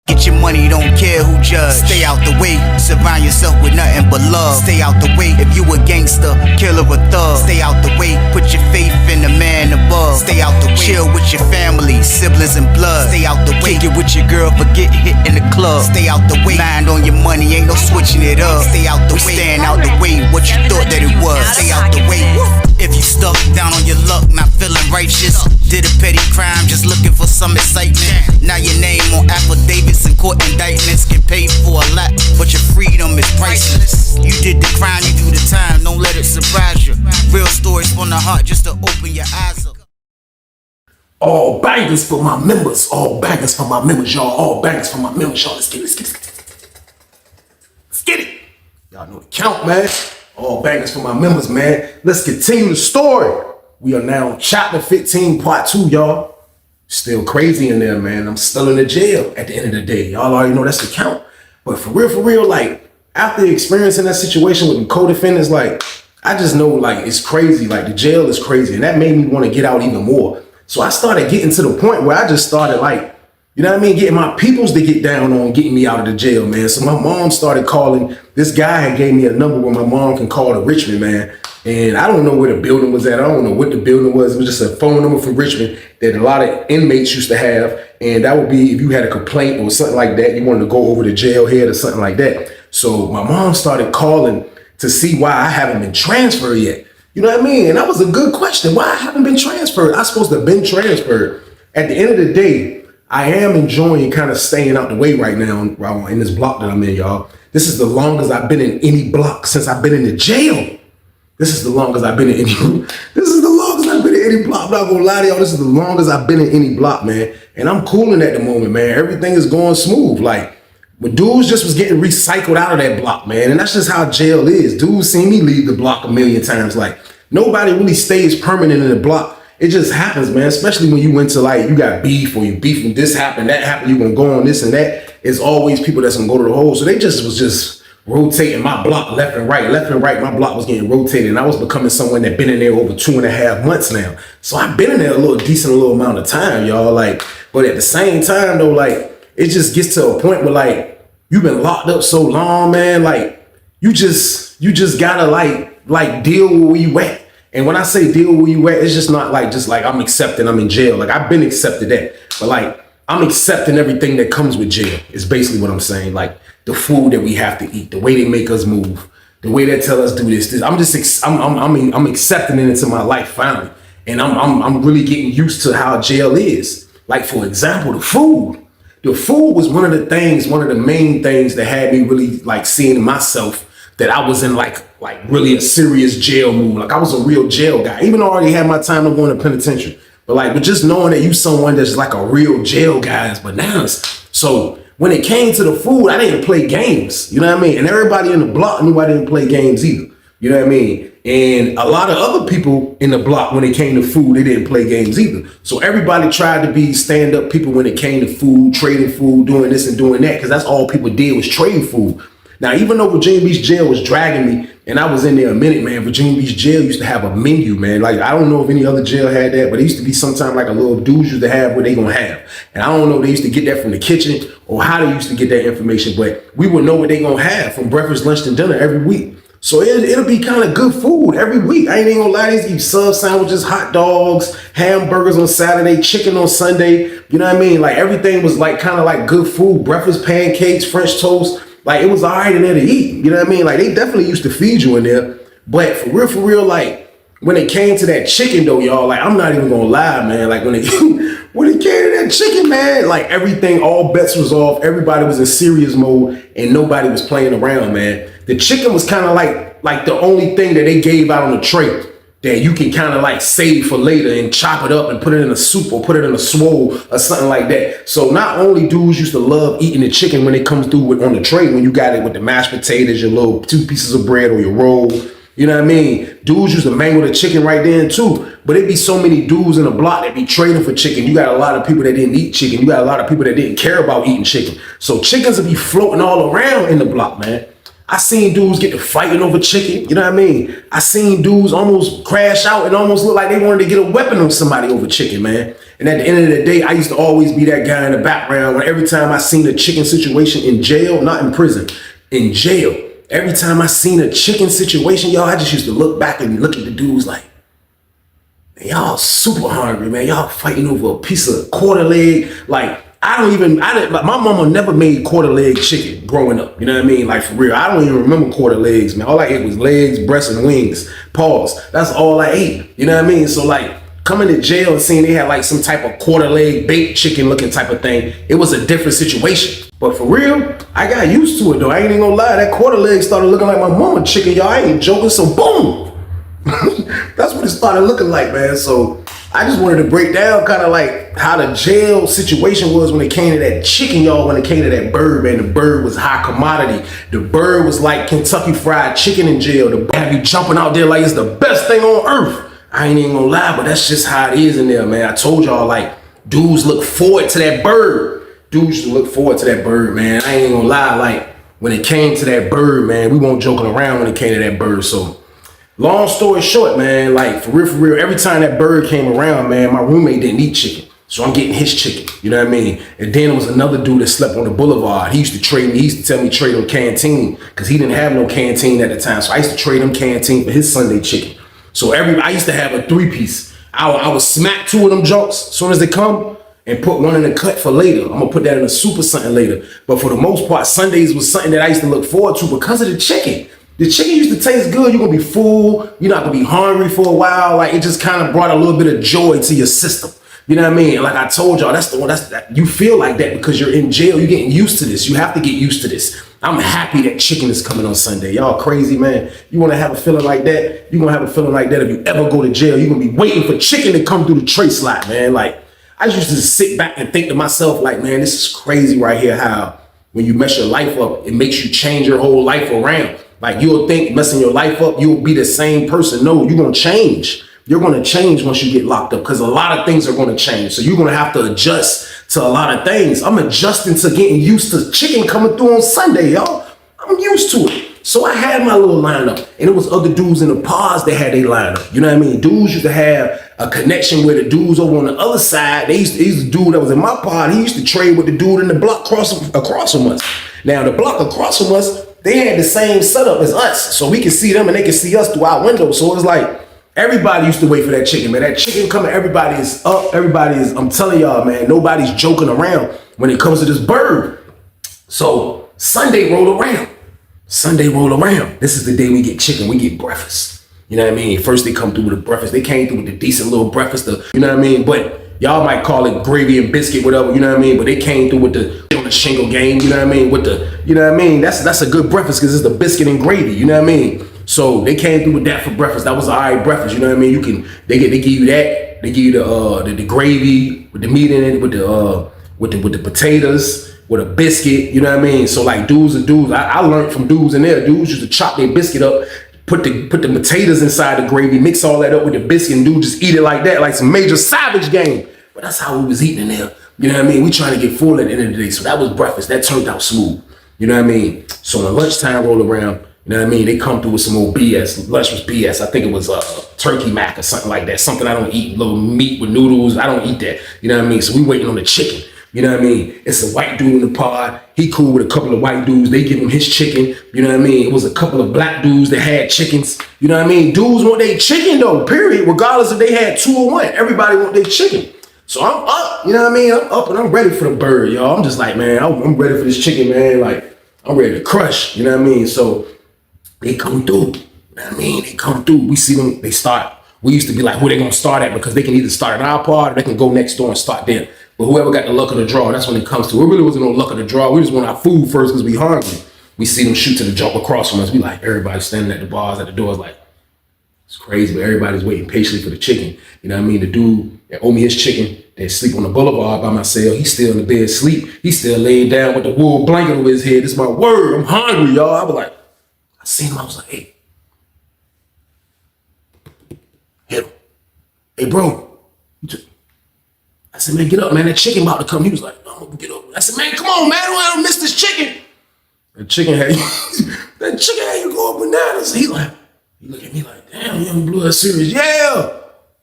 Get your money, don't care who judge. Stay out the way, surround yourself with nothing but love. Stay out the way, if you a gangster, killer or thug. Stay out the way, put your faith in the man above. Stay out the way, chill with your family, siblings and blood. Stay out the way, kick it with your girl, forget hit in the club. Stay out the way, mind on your money, ain't no switching it up. Stay out the way, stand out the way, what you thought that it was. Stay out the way, if you stuck down on your luck, not feeling righteous. Did a petty crime, just looking for some excitement. Now your name on affidavits and court indictments. Get paid for a lot, but your freedom is priceless. You did the crime, you do the time, don't let it surprise you. Real stories from the heart, just to open your eyes up. All bangers for my members, all bangers for my members, y'all. All bangers for my members, y'all. Let's get it, let's get it. Y'all know the count, man. All bangers for my members, man. Let's continue the story. We are now on chapter 15, part 2, y'all. Still crazy in there, man. I'm still in the jail at the end of the day. Y'all already know that's the count. But for real, like, after experiencing that situation with the co-defendants, like, I just know, like, it's crazy. Like, the jail is crazy. And that made me want to get out even more. So I started getting to the point where I just started, like, you know what I mean? Getting my peoples to get down on getting me out of the jail, man. So my mom started calling. This guy gave me a number where my mom can call to Richmond, man. And I don't know where the building was at. I don't know what the building was. It was just a phone number from Richmond that a lot of inmates used to have. And that would be if you had a complaint or something like that, you wanted to go over to jail head or something like that. So my mom started calling to see why I haven't been transferred yet. You know what I mean? And that was a good question. Why I haven't been transferred? I'm supposed to have been transferred. At the end of the day, I am enjoying kind of staying out the way right now in this block that I'm in, y'all. This is the longest I've been in any block since I've been in the jail. This is the longest I've been in any block. I'm not gonna lie to y'all. This is the longest I've been in any block, man. And I'm cooling at the moment, man. Everything is going smooth. Like, but dudes just was getting recycled out of that block, man. And that's just how jail is. Dudes seen me leave the block a million times. Like, nobody really stays permanent in the block. It just happens, man. Especially when you went to, like, you got beef or you beef and this happened, that happened, you gonna go on this and that. It's always people that's gonna go to the hole. So they just was rotating my block left and right. My block was getting rotated, and I was becoming someone that been in there over 2.5 months now. So I've been in there a little amount of time, y'all. Like, but at the same time though, like, it just gets to a point where, like, you've been locked up so long, man. Like, you just gotta like deal with where you at. And when I say deal with where you at, it's just not like I'm accepting I'm in jail. Like, I've been accepted that, but like, I'm accepting everything that comes with jail is basically what I'm saying. Like, the food that we have to eat, the way they make us move, the way they tell us do this. I'm accepting it into my life finally. And I'm really getting used to how jail is. Like, for example, the food. The food was one of the main things that had me really, like, seeing myself that I was in like really a serious jail mood. Like, I was a real jail guy, even though I already had my time of going to penitentiary. But just knowing that you someone that's like a real jail guy is bananas. So when it came to the food, I didn't play games. You know what I mean? And everybody in the block knew I didn't play games either. You know what I mean? And a lot of other people in the block, when it came to food, they didn't play games either. So everybody tried to be stand-up people when it came to food, trading food, doing this and doing that, because that's all people did was trade food. Now, even though Virginia Beach Jail was dragging me, and I was in there a minute, man, Virginia Beach Jail used to have a menu, man. Like, I don't know if any other jail had that, but it used to be sometime like a little dudes used to have what they gonna have. And I don't know if they used to get that from the kitchen or how they used to get that information, but we would know what they gonna have from breakfast, lunch, and dinner every week. So it'll be kind of good food every week. I ain't even gonna lie, they used to eat sub sandwiches, hot dogs, hamburgers on Saturday, chicken on Sunday. You know what I mean? Like, everything was like kind of like good food, breakfast pancakes, French toast. Like, it was all right in there to eat. You know what I mean? Like, they definitely used to feed you in there. But for real, like, when it came to that chicken though, y'all, like, I'm not even gonna lie, man. Like, when it came to that chicken, man, like, everything, all bets was off. Everybody was in serious mode and nobody was playing around, man. The chicken was kind of like the only thing that they gave out on the tray that you can kind of like save for later and chop it up and put it in a soup or put it in a swole or something like that. So not only dudes used to love eating the chicken when it comes through on the tray, when you got it with the mashed potatoes, your little 2 pieces of bread or your roll, you know what I mean? Dudes used to mangle the chicken right then too. But it'd be so many dudes in the block that be trading for chicken. You got a lot of people that didn't eat chicken. You got a lot of people that didn't care about eating chicken. So chickens would be floating all around in the block, man. I seen dudes get to fighting over chicken, you know what I mean? I seen dudes almost crash out and almost look like they wanted to get a weapon on somebody over chicken, man. And at the end of the day, I used to always be that guy in the background when every time I seen a chicken situation in jail, not in prison, in jail, every time I seen a chicken situation, y'all, I just used to look back and look at the dudes like, man, y'all super hungry, man. Y'all fighting over a piece of quarter leg. Like, my mama never made quarter leg chicken growing up. You know what I mean? Like, for real, I don't even remember quarter legs, man. All I ate was legs, breasts, and wings. Pause. That's all I ate. You know what I mean? So, like, coming to jail and seeing they had like some type of quarter leg baked chicken looking type of thing, it was a different situation. But for real, I got used to it though. I ain't even gonna lie. That quarter leg started looking like my mama chicken, y'all. I ain't joking. So boom. That's what it started looking like, man. So I just wanted to break down kind of like how the jail situation was when it came to that chicken, y'all, when it came to that bird, man. The bird was high commodity. The bird was like Kentucky Fried Chicken in jail. The bird have you jumping out there like it's the best thing on earth. I ain't even gonna lie, but that's just how it is in there, man. I told y'all, like, dudes look forward to that bird. Dudes used to look forward to that bird, man. I ain't even gonna lie, like, when it came to that bird, man, we weren't joking around when it came to that bird. So long story short, man, like, for real, every time that bird came around, man, my roommate didn't eat chicken. So I'm getting his chicken, you know what I mean? And then there was another dude that slept on the boulevard. He used to trade me, he used to tell me trade him canteen, because he didn't have no canteen at the time. So I used to trade him canteen for his Sunday chicken. So I used to have a 3-piece. I would smack 2 of them junks as soon as they come and put one in the cut for later. I'm gonna put that in a super something later. But for the most part, Sundays was something that I used to look forward to because of the chicken. The chicken used to taste good. You're gonna be full. You're not gonna be hungry for a while. Like, it just kind of brought a little bit of joy to your system. You know what I mean? Like I told y'all, that's the one. You feel like that because you're in jail. You're getting used to this. You have to get used to this. I'm happy that chicken is coming on Sunday. Y'all crazy, man. You want to have a feeling like that? You're going to have a feeling like that if you ever go to jail. You're going to be waiting for chicken to come through the tray slot, man. Like, I used to sit back and think to myself, like, man, this is crazy right here how when you mess your life up, it makes you change your whole life around. Like, you'll think messing your life up, you'll be the same person. No, you're going to change. You're going to change once you get locked up because a lot of things are going to change. So you're going to have to adjust to a lot of things. I'm adjusting to getting used to chicken coming through on Sunday, y'all. I'm used to it. So I had my little lineup, and it was other dudes in the pods that had their lineup. You know what I mean? Dudes used to have a connection with the dudes over on the other side. They used to dude that was in my pod, he used to trade with the dude in the block across from us. Now, the block across from us, they had the same setup as us. So we could see them and they could see us through our window. So it was like, everybody used to wait for that chicken, man. That chicken coming, everybody is up. Everybody is, I'm telling y'all, man, nobody's joking around when it comes to this bird. So Sunday roll around. This is the day we get chicken. We get breakfast. You know what I mean? First they come through with a breakfast. They came through with a decent little breakfast. You know what I mean? But y'all might call it gravy and biscuit, whatever. You know what I mean? But they came through with the on the shingle game. You know what I mean? With the, you know what I mean? That's a good breakfast because it's the biscuit and gravy. You know what I mean? So they came through with that for breakfast. That was an alright breakfast. You know what I mean? They give you that. They give you the gravy with the meat in it, with the potatoes, with a biscuit. You know what I mean? So like dudes. I learned from dudes in there. Dudes used to chop their biscuit up, put the potatoes inside the gravy, mix all that up with the biscuit, and dudes just eat it like that, like some major savage game. But that's how we was eating in there. You know what I mean? We trying to get full at the end of the day. So that was breakfast. That turned out smooth. You know what I mean? So when lunchtime rolled around, you know what I mean? They come through with some old BS. Lunch was BS. I think it was turkey mac or something like that. Something I don't eat. Little meat with noodles. I don't eat that. You know what I mean? So we waiting on the chicken. You know what I mean? It's a white dude in the pod. He cool with a couple of white dudes. They give him his chicken. You know what I mean? It was a couple of black dudes that had chickens. You know what I mean? Dudes want their chicken though, period. Regardless if they had 2 or 1. Everybody want their chicken. So I'm up. You know what I mean? I'm up and I'm ready for the bird, y'all. I'm just like, man, I'm ready for this chicken, man. Like, I'm ready to crush. You know what I mean? So they come through. You know what I mean? They come through. We see them. They start. We used to be like, who they gonna start at? Because they can either start at our part or they can go next door and start there. But whoever got the luck of the draw, that's when it comes to. It really wasn't no luck of the draw. We just want our food first because we hungry. We see them shoot to the jump across from us. We like, everybody standing at the bars, at the doors like, it's crazy, but everybody's waiting patiently for the chicken. You know what I mean? The dude that owe me his chicken, that sleep on the boulevard by myself, he's still in the bed sleep. He's still laying down with the wool blanket over his head. This is my word. I'm hungry, y'all. I was like, I seen him. I was like, hey. Hit him. Hey, bro. I said, man, get up, man. That chicken about to come. He was like, no, I'm gonna get up. I said, man, come on, man. I don't miss this chicken. That chicken had you going bananas. He looked at me like, damn, young blue, that's serious. Yeah.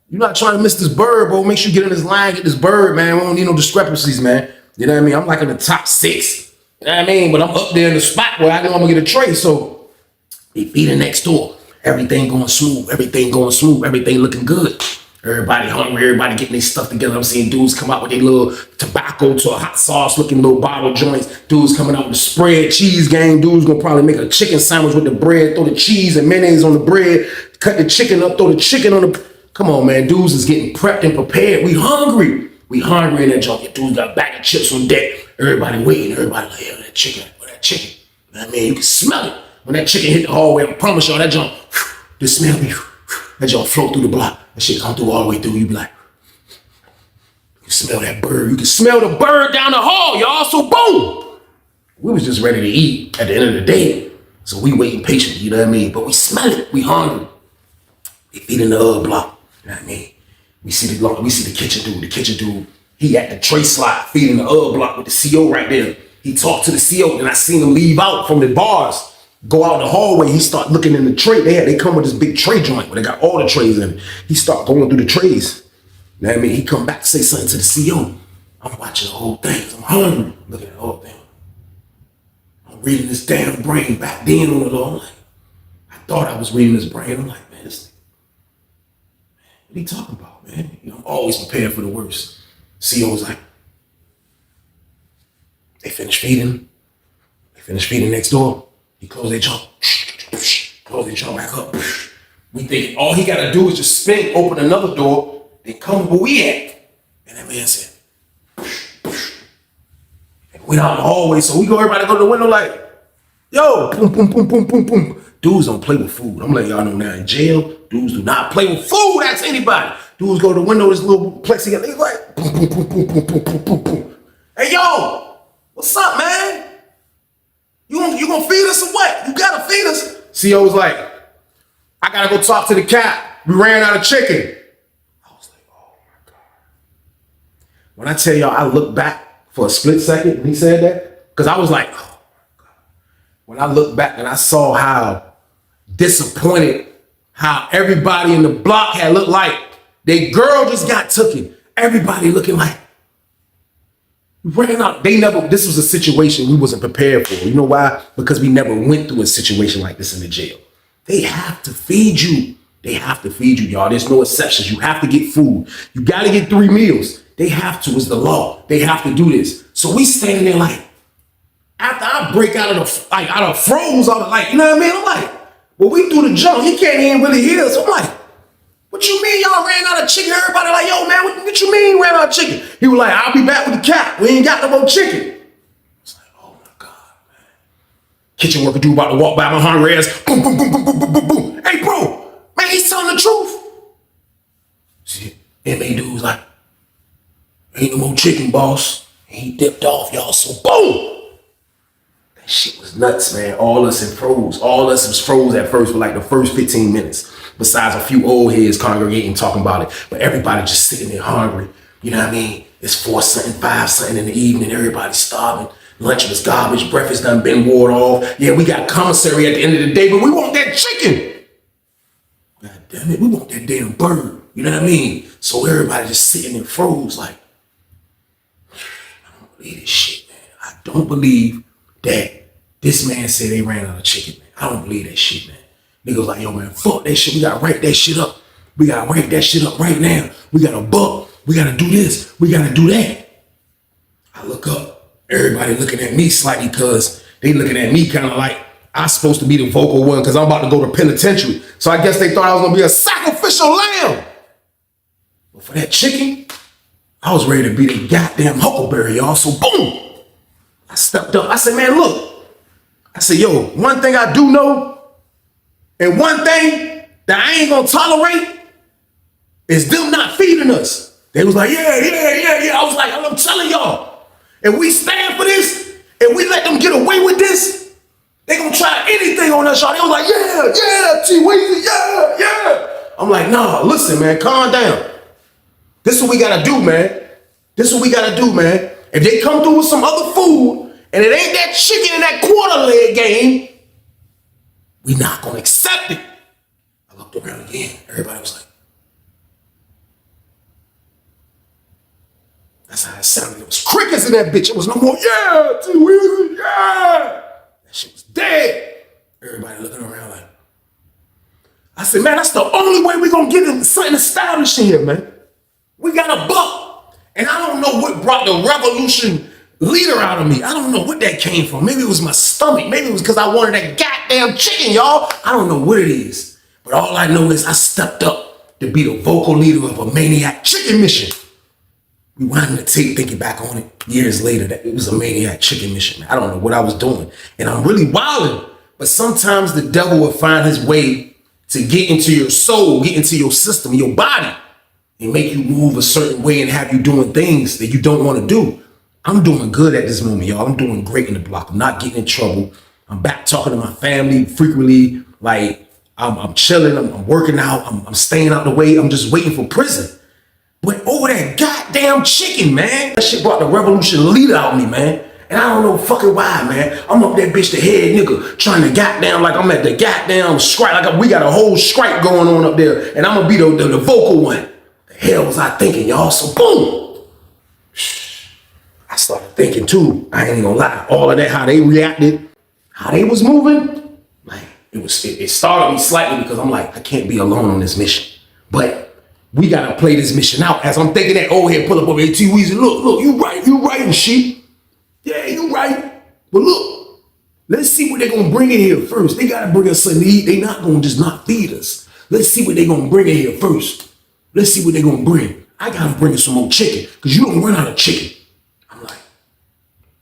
You're not trying to miss this bird, bro. Make sure you get in this line, get this bird, man. We don't need no discrepancies, man. You know what I mean? I'm like in the top 6. You know what I mean? But I'm up there in the spot where I know I'm gonna get a tray. So they feeding next door. Everything going smooth. Everything going smooth. Everything looking good. Everybody hungry. Everybody getting their stuff together. I'm seeing dudes come out with their little tobacco to a hot sauce looking little bottle joints. Dudes coming out with the spread cheese game. Dudes gonna probably make a chicken sandwich with the bread. Throw the cheese and mayonnaise on the bread. Cut the chicken up. Throw the chicken on the... Come on, man. Dudes is getting prepped and prepared. We hungry. We hungry in that junk. Dudes got a bag of chips on deck. Everybody waiting. Everybody like, yeah, that chicken. Where that chicken? You know what I mean? You can smell it. When that chicken hit the hallway, I promise y'all, that junk, the smell be, that junk flow through the block. That shit come through all the way through. You be like, you can smell that bird. You can smell the bird down the hall, y'all. So boom. We was just ready to eat at the end of the day. So we waiting patiently, you know what I mean? But we smell it. We hungry. They feeding the block. You know what I mean? We see the kitchen dude. The kitchen dude, he at the tray slot feeding the block with the CO right there. He talked to the CO, and I seen him leave out from the bars, go out the hallway. He start looking in the tray. They come with this big tray joint where they got all the trays in it. He start going through the trays. You know what I mean? He come back to say something to the CO. I'm watching the whole thing. I'm hungry. Looking at the whole thing. I'm reading this damn brain back then on it all. I thought I was reading his brain. I'm like, man, this. What are you talking about, man? You know, I'm always prepared for the worst. CO was like, they finished feeding. They finished feeding next door. He closed their jump. Close their jump back up. We think all he gotta do is just spin, open another door, then come where we at. And that man said, and went out in the hallway. So everybody go to the window like, yo, boom, boom, boom, boom, boom, boom. Dudes don't play with food. I'm letting y'all know now in jail, dudes do not play with food. Ask anybody. Dudes go to the window, this little plexiglass, they like, boom, boom, boom, boom, boom, boom, boom, boom, boom. Hey, yo, what's up, man? You gonna feed us or what? You gotta feed us. CO was like, I gotta go talk to the cat. We ran out of chicken. I was like, oh my God. When I tell y'all, I looked back for a split second when he said that, because I was like, oh my God. When I looked back and I saw how disappointed, how everybody in the block had looked like their girl just got taken. Everybody looking like, we ran out. This was a situation we wasn't prepared for. You know why? Because we never went through a situation like this in the jail. They have to feed you. They have to feed you, y'all. There's no exceptions. You have to get food. You got to get 3 meals. They have to. It's the law. They have to do this. So we standing there like, after I break out of the froze, out of like, you know what I mean? I'm like, well, we do the jump. He can't even really hear us. I'm like, what you mean y'all ran out of chicken? Everybody like, yo, man, what you mean ran out of chicken? He was like, I'll be back with the cat. We ain't got no more chicken. It's like, oh my God, man. Kitchen worker dude about to walk by my hungry ass. Boom, boom, boom, boom, boom, boom, boom, boom. Hey, bro, man, he's telling the truth. See, MA dude was like, ain't no more chicken, boss. And he dipped off, y'all. So boom. That shit was nuts, man. All us in froze. All us was froze at first for like the first 15 minutes. Besides a few old heads congregating, talking about it. But everybody just sitting there hungry. You know what I mean? It's 4 something, 5 something in the evening. Everybody's starving. Lunch was garbage. Breakfast done been ward off. Yeah, we got commissary at the end of the day, but we want that chicken. God damn it, we want that damn bird. You know what I mean? So everybody just sitting there froze like, I don't believe this shit, man. I don't believe that this man said they ran out of chicken, man. I don't believe that shit, man. Niggas like, yo, man, fuck that shit. We gotta rank that shit up. We gotta rank that shit up right now. We gotta buck. We gotta do this. We gotta do that. I look up. Everybody looking at me slightly because they looking at me kind of like I'm supposed to be the vocal one because I'm about to go to penitentiary. So I guess they thought I was gonna be a sacrificial lamb. But for that chicken, I was ready to be the goddamn huckleberry, y'all. So boom, I stepped up. I said, man, look. I said, yo, one thing I do know, and one thing that I ain't gonna tolerate is them not feeding us. They was like, yeah. I was like, I'm telling y'all, if we stand for this, and we let them get away with this, they gonna try anything on us, y'all. They was like, yeah, T-Weezy, yeah. I'm like, nah, listen, man, calm down. This is what we gotta do, man. This is what we gotta do, man. If they come through with some other food, and it ain't that chicken in that quarter leg game, we not gonna accept it. I looked around again. Everybody was like, That's how it sounded. It was crickets in that bitch. It was no more, yeah, T-Weezy, yeah. That shit was dead. Everybody looking around like, I said, man, that's the only way we gonna get something established in here, man. We got a buck. And I don't know what brought the revolution leader out of me. I don't know what that came from. Maybe it was my stomach. Maybe it was because I wanted that goddamn chicken, y'all. I don't know what it is. But all I know is I stepped up to be the vocal leader of a maniac chicken mission. Rewinding the tape, thinking back on it years later, that it was a maniac chicken mission. I don't know what I was doing. And I'm really wilding. But sometimes the devil will find his way to get into your soul, get into your system, your body, and make you move a certain way and have you doing things that you don't want to do. I'm doing good at this moment, y'all. I'm doing great in the block. I'm not getting in trouble. I'm back talking to my family frequently. Like, I'm chilling. I'm working out. I'm staying out the way. I'm just waiting for prison. But over that goddamn chicken, man. That shit brought the revolution leader out of me, man. And I don't know fucking why, man. I'm up that bitch, the head nigga, trying to goddamn, like I'm at the goddamn strike. Like we got a whole strike going on up there. And I'm gonna be the vocal one. The hell was I thinking, y'all? So boom. I started thinking too. I ain't gonna lie. All of that, how they reacted, how they was moving, like it startled me slightly because I'm like, I can't be alone on this mission. But we gotta play this mission out. As I'm thinking that old head pull up over here, T-Weezy, look, you right and shit. Yeah, you right. But look, let's see what they're gonna bring in here first. They gotta bring us something to eat. They not gonna just not feed us. Let's see what they're gonna bring in here first. Let's see what they're gonna bring. I gotta bring some more chicken, because you don't run out of chicken. I'm like,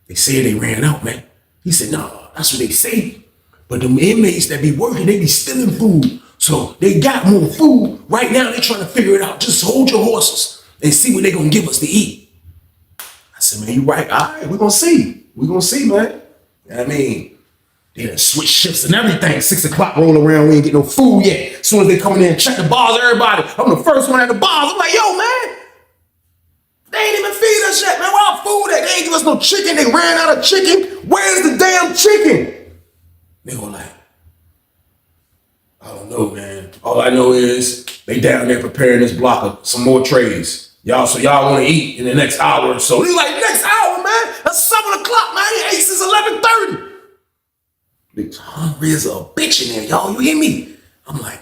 they said they ran out, man. He said, nah, that's what they say. But the inmates that be working, they be stealing food. So they got more food. Right now, they're trying to figure it out. Just hold your horses and see what they're gonna give us to eat. I said, man, you right. All right, we're gonna see. We're gonna see, man. I mean, they done switch shifts and everything. 6 o'clock roll around, we ain't get no food yet. As soon as they come in there and check the bars, everybody, I'm the first one at the bars. I'm like, yo, man, they ain't even feed us yet, man. Where our food at? They ain't give us no chicken. They ran out of chicken. Where's the damn chicken? They go like, I don't know, man. All I know is they down there preparing this block of some more trays. Y'all, so y'all want to eat in the next hour or so. He's like, next hour, man? That's 7 o'clock, man. He ate since 11:30. Niggas hungry as a bitch in there, y'all. You hear me? I'm like,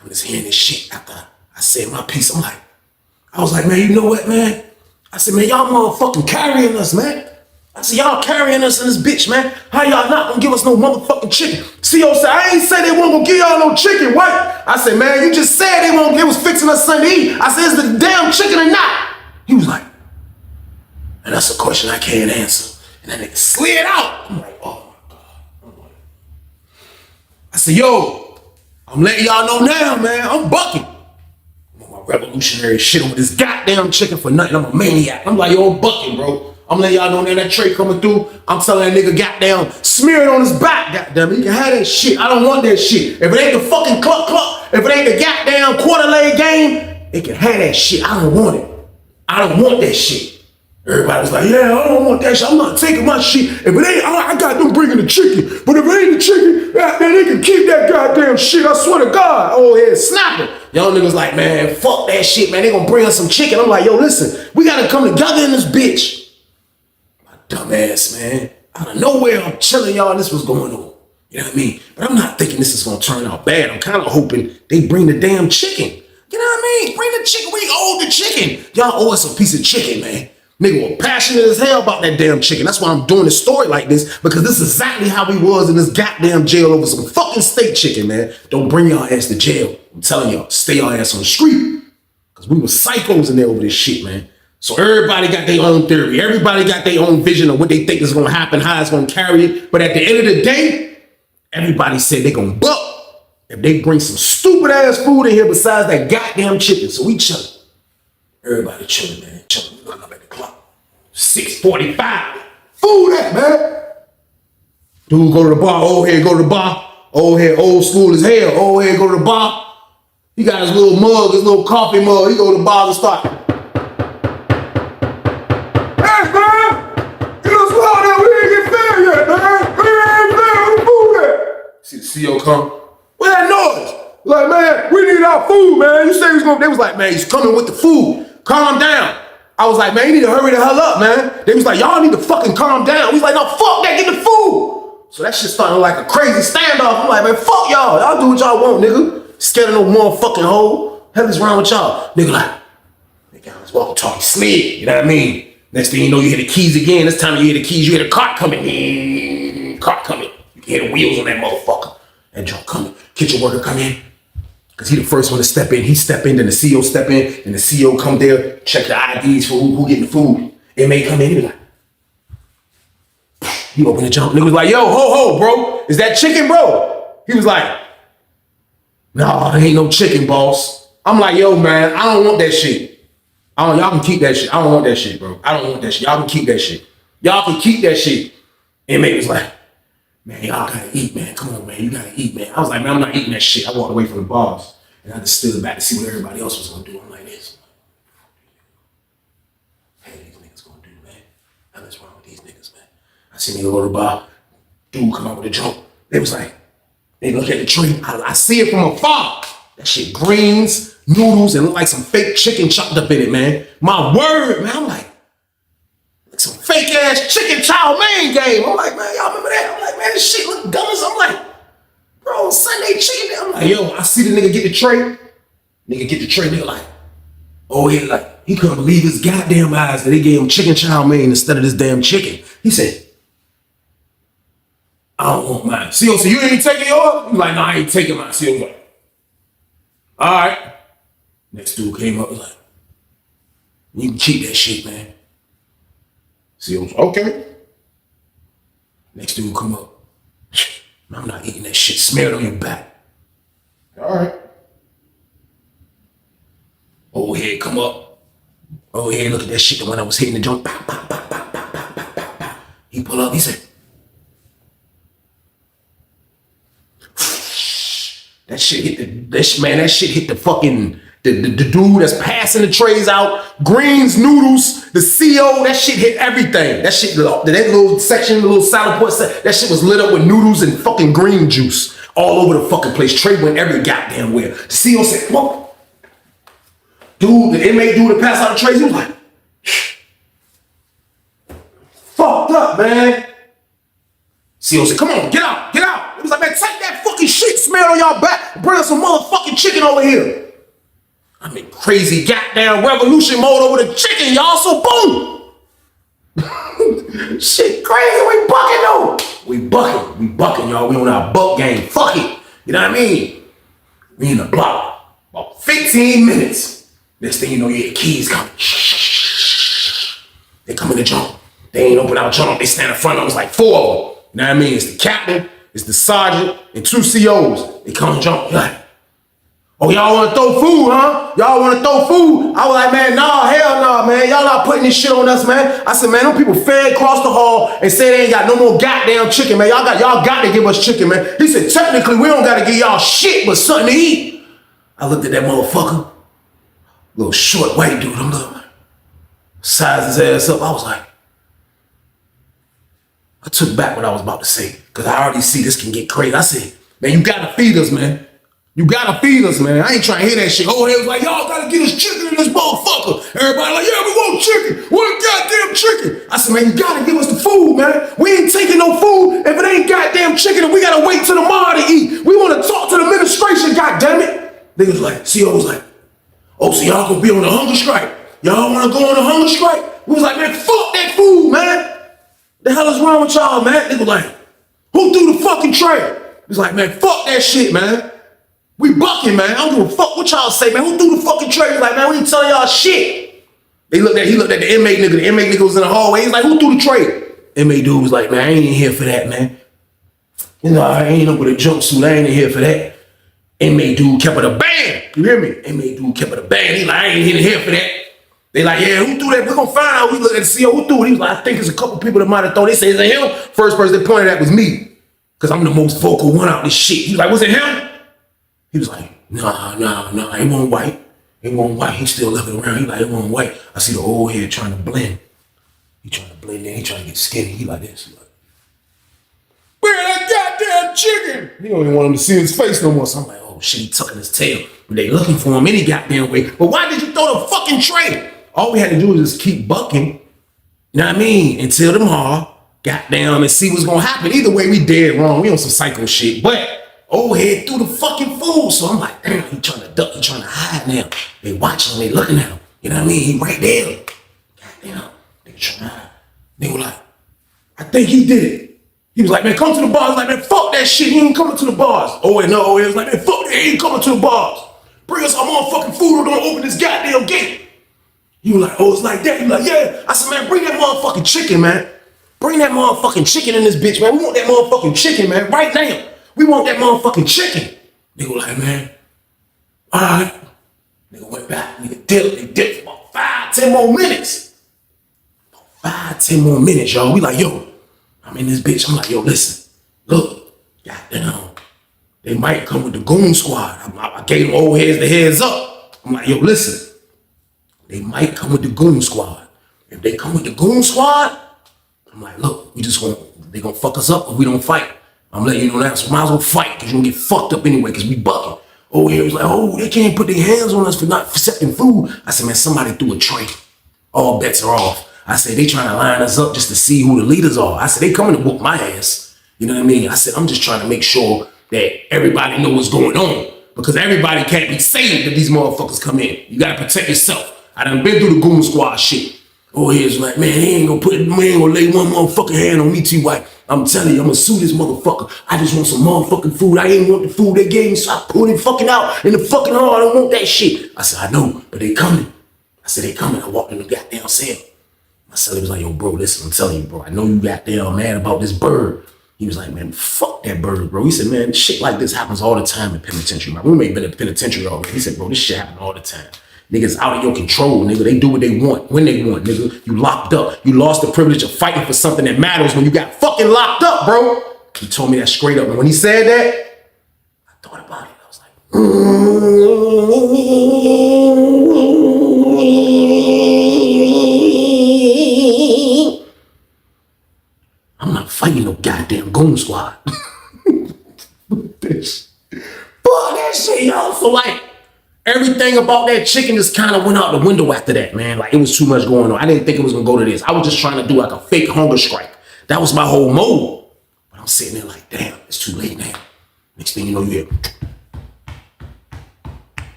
I'm just hearing this shit after I said my piece. I was like, man, you know what, man? I said, man, y'all motherfucking carrying us, man. I said, y'all carrying us in this bitch, man. How y'all not gonna give us no motherfucking chicken? CO said, I ain't say they weren't gonna give y'all no chicken, what? I said, man, you just said they was fixing us something to eat. I said, is the damn chicken or not? He was like, and that's a question I can't answer. And that nigga slid out. I'm like, oh my God. I said, yo, I'm letting y'all know now, man, I'm bucking. I'm on my revolutionary shit over this goddamn chicken for nothing. I'm a maniac. I'm like, yo, I'm bucking, bro. I'm letting y'all know that tray coming through. I'm telling that nigga goddamn smear it on his back, goddamn. He can have that shit. I don't want that shit. If it ain't the fucking cluck, if it ain't the goddamn quarter leg game, it can have that shit. I don't want it. I don't want that shit. Everybody was like, yeah, I don't want that shit. I'm not taking my shit. If it ain't, I got them bringing the chicken. But if it ain't the chicken, then they can keep that goddamn shit. I swear to God. Oh, yeah, snapping. Y'all niggas like, man, fuck that shit, man. They gonna bring us some chicken. I'm like, yo, listen, we gotta come together in this bitch. Dumbass, man. Out of nowhere, I'm chilling, y'all, this was going on. You know what I mean? But I'm not thinking this is gonna turn out bad. I'm kind of hoping they bring the damn chicken. You know what I mean? Bring the chicken. We owe the chicken. Y'all owe us a piece of chicken, man. Nigga was passionate as hell about that damn chicken. That's why I'm doing this story like this, because this is exactly how we was in this goddamn jail over some fucking steak chicken, man. Don't bring y'all ass to jail. I'm telling y'all, stay y'all ass on the street. Because we were psychos in there over this shit, man. So everybody got their own theory. Everybody got their own vision of what they think is going to happen, how it's going to carry it. But at the end of the day, everybody said they're going to buck if they bring some stupid ass food in here besides that goddamn chicken. So we chilling. Everybody chilling, man. Chilling. We look up at the clock. 6:45. Food at, man. Dude go to the bar. Old head go to the bar. Old head old school as hell. Old head go to the bar. He got his little mug, his little coffee mug. He go to the bar and start. See the CO come. Where that noise? Like, man, we need our food, man. You say he's gonna. They was like, man, he's coming with the food. Calm down. I was like, man, you need to hurry the hell up, man. They was like, y'all need to fucking calm down. We was like, no, fuck that, get the food. So that shit started like a crazy standoff. I'm like, man, fuck y'all. Y'all do what y'all want, nigga. Scared of no motherfucking hole. Hell is wrong with y'all? Nigga like, nigga, I was walking talking sleep. You know what I mean? Next thing you know, you hear the keys again. This time you hear the keys, you hear the cart coming. Cart coming. You can hear the wheels on that motherfucker. That junk coming. Kitchen worker come in. Cause he the first one to step in. He step in, then the CO step in, and the CO come there, check the IDs for who getting the food. Inmate come in, he was like, he opened the junk. Nigga was like, yo, ho, bro. Is that chicken, bro? He was like, no, there ain't no chicken, boss. I'm like, yo, man, I don't want that shit. Y'all can keep that shit. I don't want that shit, bro. I don't want that shit. Y'all can keep that shit. Y'all can keep that shit. Inmate was like, man, y'all gotta eat, man. Come on, man. You gotta eat, man. I was like, man, I'm not eating that shit. I walked away from the bars. And I just stood back to see what everybody else was gonna do. I'm like this. Hey, these niggas gonna do, man. What's wrong with these niggas, man? I seen nigga go to the bar. Dude come out with a joke. They was like, they look at the tree. I see it from afar. That shit greens, noodles, and look like some fake chicken chopped up in it, man. My word, man. I'm like some fake ass chicken chow mein game. I'm like, man, y'all remember that? I'm like, man, this shit look dumb as I'm like, bro, Sunday chicken. I'm like, yo, I see the nigga get the tray. Nigga get the tray, nigga like, oh, he like, he couldn't believe his goddamn eyes that they gave him chicken chow mein instead of this damn chicken. He said, I don't want mine. CO, so you ain't taking yours? He's like, no, I ain't taking mine. CO was like, all right. Next dude came up, was like, you can keep that shit, man. CO was okay. Next dude come up. I'm not eating that shit. Smell it on your back. All right. Old head come up. Old head look at that shit. The one I was hitting the joint. Pow, pow, pow, pow, pow, pow, pow, pow, pow. He pull up. He said, that shit hit that shit hit the fucking the dude that's passing the trays out, greens, noodles, the CO, that shit hit everything. That shit, that little section, the little salad pot, that shit was lit up with noodles and fucking green juice all over the fucking place. Tray went every goddamn where. The CO said, what? Dude, the inmate dude that passed out the trays, he was like, fucked up, man. CO said, come on, get out, get out. It was like, man, take that fucking shit, smell on y'all back, bring us some motherfucking chicken over here. I'm in crazy goddamn revolution mode over the chicken, y'all, so boom. Shit crazy, we bucking though. We bucking, y'all. We on our buck game, fuck it. You know what I mean? We in the block, about 15 minutes. Next thing you know, you hear keys coming. They come in the jump. They ain't open our jump, they stand in front of us like 4 of them. You know what I mean? It's the captain, it's the sergeant, and 2 COs. They come and jump, like, oh, y'all wanna throw food, huh? Y'all wanna throw food? I was like, man, nah, hell nah, man. Y'all not putting this shit on us, man. I said, man, them people fed across the hall and said they ain't got no more goddamn chicken, man. Y'all got to give us chicken, man. He said, technically, we don't gotta give y'all shit, but something to eat. I looked at that motherfucker, little short white dude, I'm looking, sized his ass up. I was like, I took back what I was about to say, because I already see this can get crazy. I said, man, you gotta feed us, man. You gotta feed us, man. I ain't trying to hear that shit. Oh, they was like, y'all gotta get us chicken in this motherfucker. Everybody like, yeah, we want chicken. What goddamn chicken? I said, man, you gotta give us the food, man. We ain't taking no food if it ain't goddamn chicken and we gotta wait till tomorrow to eat. We wanna talk to the administration, goddammit. They was like, CO was like, oh, so y'all gonna be on the hunger strike? Y'all wanna go on the hunger strike? We was like, man, fuck that food, man. The hell is wrong with y'all, man? They was like, who threw the fucking tray? He was like, man, fuck that shit, man. We bucking, man. I don't give a fuck what y'all say, man. Who threw the fucking tray? He was like, man, we ain't telling y'all shit. He looked at the inmate nigga. The inmate nigga was in the hallway. He's like, who threw the tray? Inmate dude was like, man, I ain't in here for that, man. You know, I ain't up with a jumpsuit. I ain't in here for that. Inmate dude kept it a band. You hear me? Inmate dude kept it a band. He like, I ain't in here for that. They like, yeah, who threw that? We're gonna find out. We look at the CO, who threw it? He was like, I think there's a couple people that might have thrown it. They say, is it him? First person they pointed at was me. Because I'm the most vocal one out of this shit. He was like, was it him? He was like, nah, it wasn't white. It wasn't white. He still looking around. He like, it wasn't white. I see the old head trying to blend. He trying to blend in. He trying to get skinny. He like this. He like, where that goddamn chicken? He don't even want him to see his face no more. So I'm like, oh shit, he tucking his tail. But they looking for him any goddamn way. But why did you throw the fucking tray? all we had to do was just keep bucking, you know what I mean, until tomorrow, goddamn, and see what's gonna happen. Either way, we dead wrong. We on some psycho shit. But old head threw the fucking fool. So I'm like, damn, he trying to duck, he trying to hide now. They watching him, they looking at him. You know what I mean? He right there. Goddamn, they trying to hide. They were like, I think he did it. He was like, man, come to the bars. Like, man, fuck that shit. He ain't coming to the bars. Oh, wait, no. He was like, man, fuck that. He ain't coming to the bars. Bring us our motherfucking food or don't open this goddamn gate. He was like, oh, it's like that. He was like, yeah. I said, man, bring that motherfucking chicken, man. Bring that motherfucking chicken in this bitch, man. We want that motherfucking chicken, man, right now. We want that motherfucking chicken. They were like, man, all right. Nigga went back. Nigga dipped. They dipped for about 5-10 more minutes. About 5-10 more minutes, y'all. We like, yo, I'm in this bitch. I'm like, yo, listen, look, goddamn, they might come with the Goon squad. I gave them old heads the heads up. I'm like, yo, listen, they might come with the Goon squad. If they come with the Goon squad, I'm like, look, they gonna fuck us up if we don't fight. I'm letting you know that, so might as well fight, because you're gonna get fucked up anyway, because we bucking. Old head was like, oh, they can't put their hands on us for not accepting food. I said, man, somebody threw a tray. All bets are off. I said, they trying to line us up just to see who the leaders are. I said, they coming to whoop my ass. You know what I mean? I said, I'm just trying to make sure that everybody know what's going on, because everybody can't be saved if these motherfuckers come in. You gotta protect yourself. I done been through the Goon squad shit. Oh, he's like, man, he ain't gonna lay one motherfucking hand on me, T.Y. I'm telling you, I'm gonna sue this motherfucker. I just want some motherfucking food. I ain't want the food they gave me, so I pulled it fucking out in the fucking hall. I don't want that shit. I said, I know, but they coming. I said, they coming. I walked in the goddamn cell. My celly was like, yo, bro, listen, I'm telling you, bro, I know you goddamn mad about this bird. He was like, man, fuck that bird, bro. He said, man, shit like this happens all the time in penitentiary. My roommate been in the penitentiary already. He said, bro, this shit happen all the time. Niggas out of your control, nigga. They do what they want, when they want, nigga. You locked up. You lost the privilege of fighting for something that matters when you got fucking locked up, bro. He told me that straight up. And when he said that, I thought about it. I was like, I'm not fighting no goddamn Goon squad. Fuck that shit, y'all. So like, everything about that chicken just kind of went out the window after that, man. Like, it was too much going on. I didn't think it was gonna go to this. I was just trying to do like a fake hunger strike. That was my whole mode. But I'm sitting there like, damn, it's too late now. Next thing you know, you hear,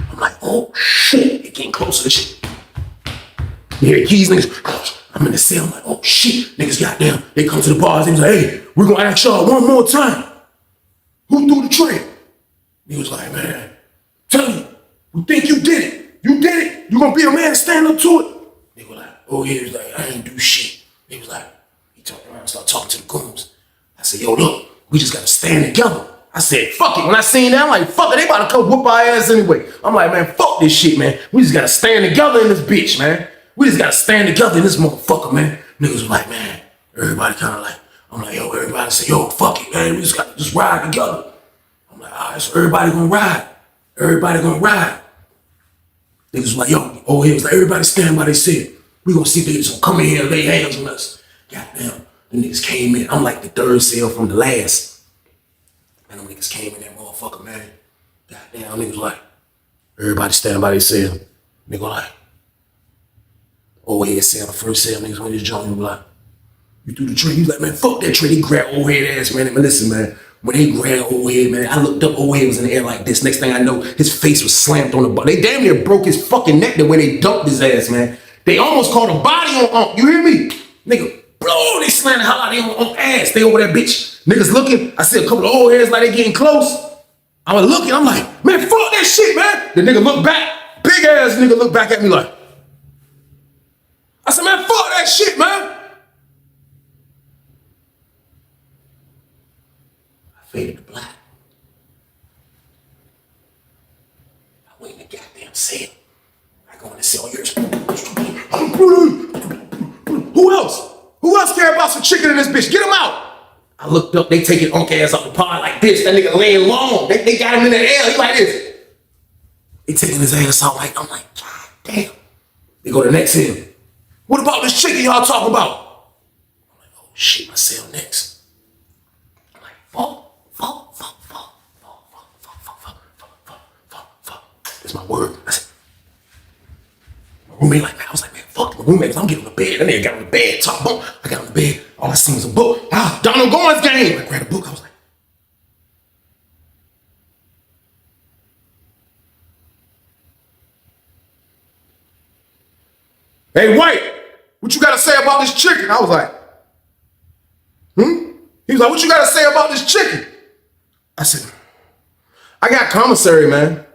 I'm like, oh shit, it getting closer to shit. You hear the keys, niggas. I'm in the cell. I'm like, oh shit, niggas goddamn. They come to the bars. They was like, hey, we're gonna ask y'all one more time. Who threw the tray? He was like, man, tell me, we think you did it. You did it. You gonna be a man and stand up to it? They were like, oh yeah. He was like, I ain't do shit. He was like, he turned around and started talking to the goons. I said, yo, look, we just gotta stand together. I said, fuck it. When I seen that, I'm like, fuck it. They about to come whoop our ass anyway. I'm like, man, fuck this shit, man. We just gotta stand together in this bitch, man. We just gotta stand together in this motherfucker, man. Niggas was like, man, everybody kind of like, I'm like, yo, everybody say, yo, fuck it, man. We just gotta just ride together. I'm like, all right, so everybody gonna ride. Everybody gonna ride. Niggas was like, yo, oh, he was like, everybody stand by they said. We gonna see if they just gonna come in here and lay hands on us. Goddamn, the niggas came in. I'm like the third cell from the last. And them niggas came in that motherfucker, man. Goddamn, niggas like, everybody stand by they cell. Nigga like, old head cell, the first cell, niggas went to this joint, like, you threw the tray. He was like, man, fuck that tray. They grabbed old head ass, man. And listen, man, when they grabbed old head, man, I looked up, old head was in the air like this. Next thing I know, his face was slammed on the bar. They damn near broke his fucking neck the way they dumped his ass, man. They almost caught a body on, you hear me? Nigga, bro, they slammed the hell out of him on ass. They over that bitch. Niggas looking. I see a couple of old heads like they getting close. I was looking, I'm like, man, fuck that shit, man. The nigga look back. Big ass nigga look back at me like, I said, man, fuck that shit, man. I faded to black. I went in the goddamn cell. I go in the cell, who else? Who else care about some chicken in this bitch? Get him out. I looked up, they taking Unc ass up the pod like this. That nigga laying long. They got him in the air, he like this. They taking his ass out like, I'm like, God damn. They go to the next cell. What about this chicken y'all talking about? I'm like, oh shit, my cell next. I'm like, fuck. That's my word. I said, roommate. I'm getting on the bed. That nigga got on the bed, top bunk. I got on the bed. All I seen was a book. Donald Goins game. I grabbed a book. I was like, hey, White, what you got to say about this chicken? I was like, He was like, what you got to say about this chicken? I said, I got commissary, man.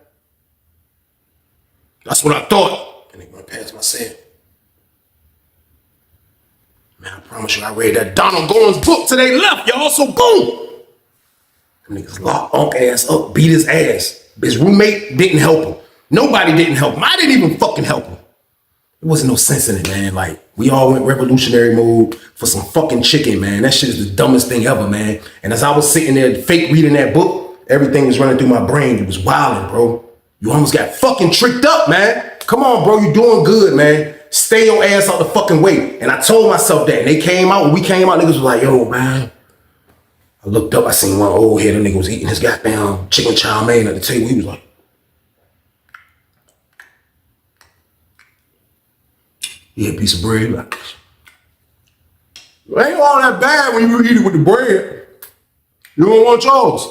That's what I thought. And they went past my said, man, I promise you, I read that Donald Goins book till they left, y'all, so boom. Them niggas locked Unc ass up, beat his ass. His roommate didn't help him. Nobody didn't help him. I didn't even fucking help him. There wasn't no sense in it, man. Like, we all went revolutionary mode for some fucking chicken, man. That shit is the dumbest thing ever, man. And as I was sitting there fake reading that book, everything was running through my brain. It was wilding, bro. You almost got fucking tricked up, man. Come on, bro. You doing good, man. Stay your ass out the fucking way. And I told myself that. And they came out. When we came out, niggas was like, yo, man. I looked up. I seen one old head. That nigga was eating his goddamn chicken chow mein at the table. He was like, he had a piece of bread. Like, it ain't all that bad when you eat it with the bread. You don't want yours.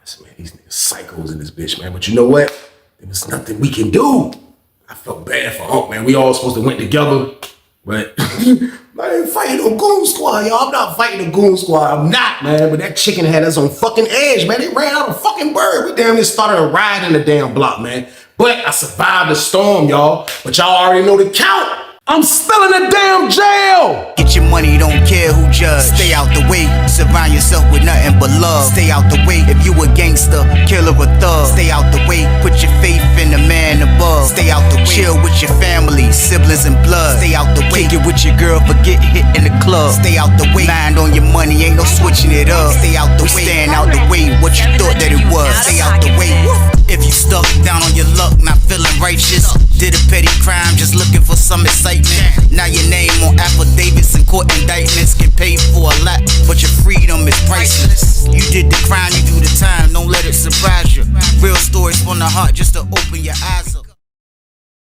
I said, man, these niggas psychos in this bitch, man. But you know what? There was nothing we can do. I felt bad for Unc, man. We all supposed to went together. But I ain't fighting no Goon Squad, y'all. I'm not fighting the Goon Squad. I'm not, man. But that chicken had us on fucking edge, man. They ran out of fucking bird. We damn near started a riot in the damn block, man. But I survived the storm, y'all. But y'all already know the count. I'm still in the damn jail. Get your money, don't care who judge. Stay out the way, surround yourself with nothing but love. Stay out the way if you a gangster, killer or thug. Stay out the way, put your faith in the man above. Stay out the way, chill with your family, siblings and blood. Stay out the way, kick it with your girl, forget hit in the club. Stay out the way, mind on your money, ain't no switching it up. Stay out the way, stand out the way, what you thought that it was. Stay out the way. If you stuck down on your luck, not feeling righteous, did a petty crime, just looking for some excitement. Now your name on affidavits and court indictments, get paid for a lot, but your freedom is priceless. You did the crime, you do the time, don't let it surprise you. Real stories from the heart just to open your eyes up.